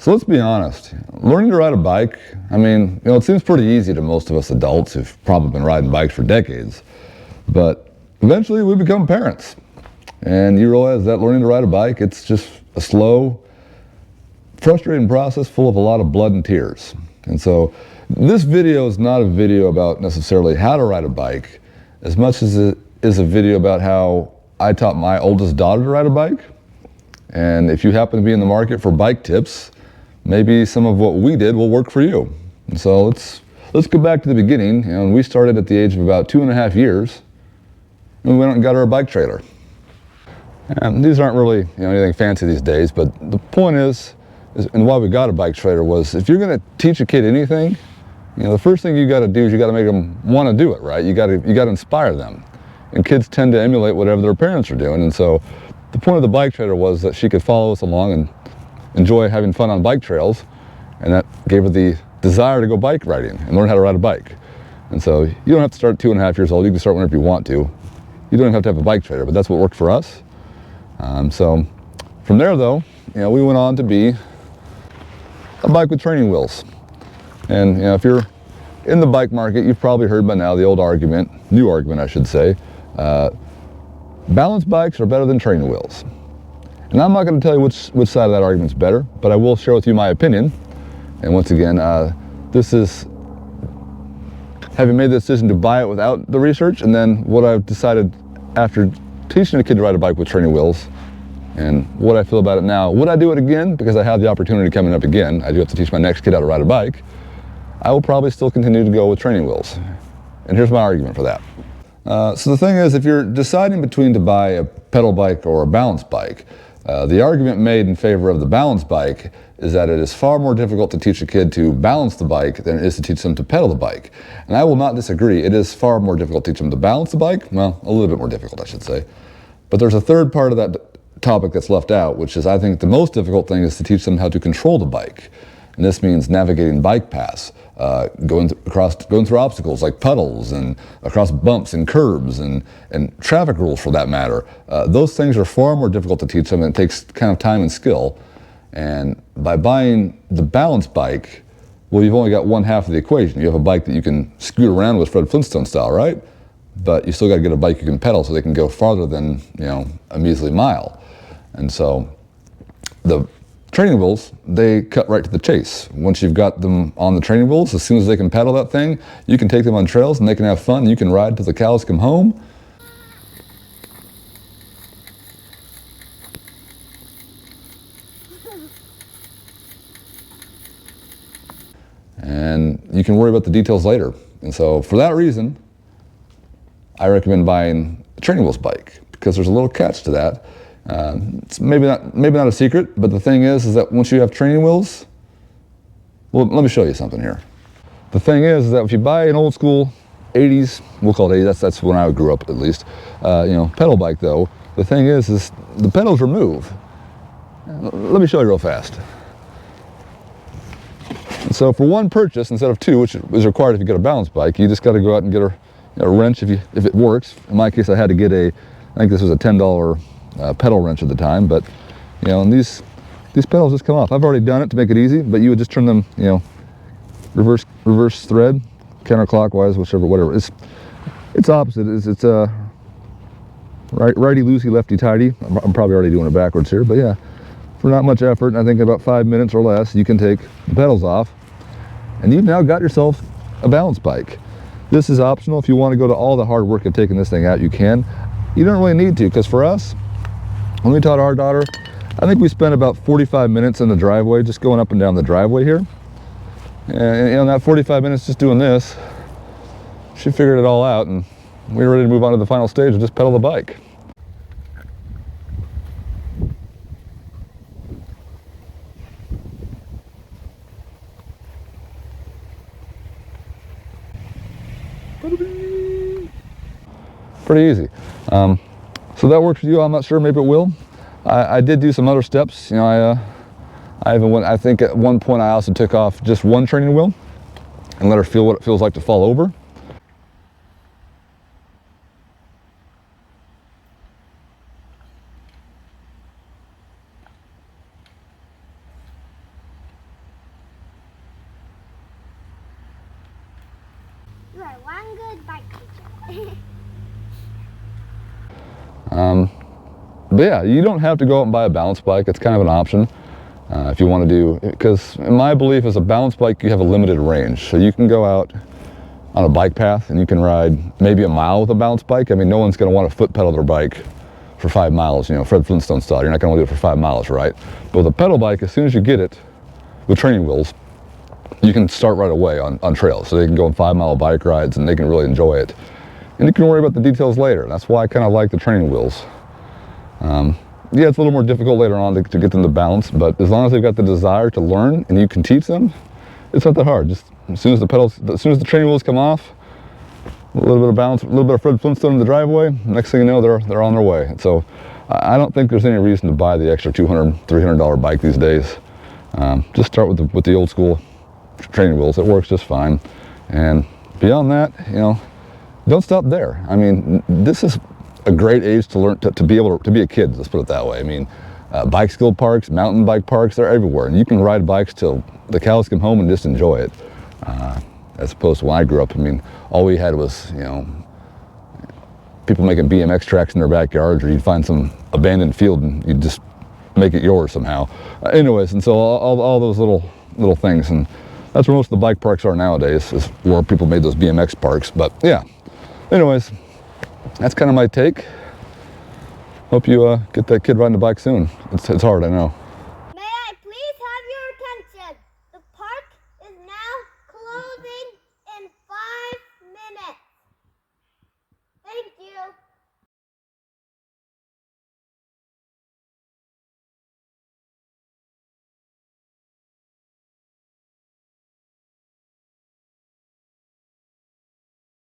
So let's be honest, learning to ride a bike, I mean, it seems pretty easy to most of us adults who've probably been riding bikes for decades, but eventually we become parents. And you realize that learning to ride a bike, it's just a slow, frustrating process full of a lot of blood and tears. And so this video is not a video about necessarily how to ride a bike, as much as it is a video about how I taught my oldest daughter to ride a bike. And if you happen to be in the market for bike tips, maybe some of what we did will work for you. And so let's go back to the beginning. We started at the age of about 2.5 years, and we went out and got her a bike trailer. And these aren't really anything fancy these days, but the point is and why we got a bike trailer was, if you're going to teach a kid anything, the first thing you got to do is you got to make them want to do it, right? You got to inspire them, and kids tend to emulate whatever their parents are doing. And so the point of the bike trailer was that she could follow us along and enjoy having fun on bike trails, and that gave her the desire to go bike riding and learn how to ride a bike. And so you don't have to start at 2.5 years old. You can start whenever you want to. You don't even have to have a bike trailer, but that's what worked for us. So from there, though, we went on to be a bike with training wheels. And if you're in the bike market, you've probably heard by now the old argument, new argument I should say, balance bikes are better than training wheels. And I'm not going to tell you which side of that argument is better, but I will share with you my opinion. And once again, this is having made the decision to buy it without the research, and then what I've decided after teaching a kid to ride a bike with training wheels, and what I feel about it now. Would I do it again? Because I have the opportunity coming up again. I do have to teach my next kid how to ride a bike. I will probably still continue to go with training wheels. And here's my argument for that. So the thing is, if you're deciding between to buy a pedal bike or a balance bike, the argument made in favor of the balance bike is that it is far more difficult to teach a kid to balance the bike than it is to teach them to pedal the bike. And I will not disagree. It is far more difficult to teach them to balance the bike. Well, a little bit more difficult, I should say. But there's a third part of that topic that's left out, which is, I think, the most difficult thing is to teach them how to control the bike. And this means navigating bike paths, going through obstacles like puddles and across bumps and curbs and traffic rules for that matter. Those things are far more difficult to teach them, and it takes kind of time and skill. And by buying the balance bike, well, you've only got one half of the equation. You have a bike that you can scoot around with Fred Flintstone style, right? But you still got to get a bike you can pedal so they can go farther than a measly mile. And so the training wheels, they cut right to the chase. Once you've got them on the training wheels, as soon as they can pedal that thing, you can take them on trails and they can have fun. You can ride till the cows come home. And you can worry about the details later. And so for that reason, I recommend buying a training wheels bike, because there's a little catch to that. It's maybe not a secret, but the thing is that once you have training wheels, well, let me show you something here. The thing is that if you buy an old school 80s, we'll call it 80s, that's when I grew up at least, pedal bike though, the thing is the pedals remove. Let me show you real fast. And so for one purchase instead of two, which is required if you get a balance bike, you just got to go out and get a wrench if it works. In my case, I had to get I think this was a $10 pedal wrench at the time, but and these pedals just come off. I've already done it to make it easy, but you would just turn them, reverse thread, counterclockwise, whatever. It's opposite. It's righty loosey, lefty tighty. I'm probably already doing it backwards here, but yeah, for not much effort, I think in about 5 minutes or less, you can take the pedals off, and you've now got yourself a balance bike. This is optional. If you want to go to all the hard work of taking this thing out, you can. You don't really need to, because for us, when we taught our daughter, I think we spent about 45 minutes in the driveway, just going up and down the driveway here. And that 45 minutes just doing this, she figured it all out, and we were ready to move on to the final stage and just pedal the bike. Pretty easy. So that works for you. I'm not sure, maybe it will. I did do some other steps. I even went, I think at one point I also took off just one training wheel and let her feel what it feels like to fall over. You are one good bike teacher. But yeah, you don't have to go out and buy a balance bike. It's kind of an option if you want to do, because in my belief as a balance bike, you have a limited range. So you can go out on a bike path and you can ride maybe a mile with a balance bike. I mean, no one's going to want to foot pedal their bike for 5 miles, you know, Fred Flintstone style. You're not going to do it for 5 miles, right? But with a pedal bike, as soon as you get it with training wheels, you can start right away on trails. So they can go on 5-mile bike rides and they can really enjoy it. And you can worry about the details later. That's why I kind of like the training wheels. Yeah, it's a little more difficult later on to get them to balance, but as long as they've got the desire to learn and you can teach them, it's not that hard. Just as soon as the training wheels come off, a little bit of balance, a little bit of Fred Flintstone in the driveway, next thing you know, they're on their way. And so I don't think there's any reason to buy the extra $200, $300 bike these days. Just start with the old school training wheels. It works just fine. And beyond that, you know, don't stop there. I mean, this is a great age to learn to be able to be a kid. Let's put it that way. I mean, bike skill parks, mountain bike parks, they're everywhere, and you can ride bikes till the cows come home and just enjoy it. As opposed to when I grew up, I mean, all we had was, you know, people making BMX tracks in their backyards, or you'd find some abandoned field and you'd just make it yours somehow. Anyways, and so all those little things, and that's where most of the bike parks are nowadays, is where people made those BMX parks. But yeah, anyways, that's kind of my take. Hope you get that kid riding a bike soon. It's hard, I know.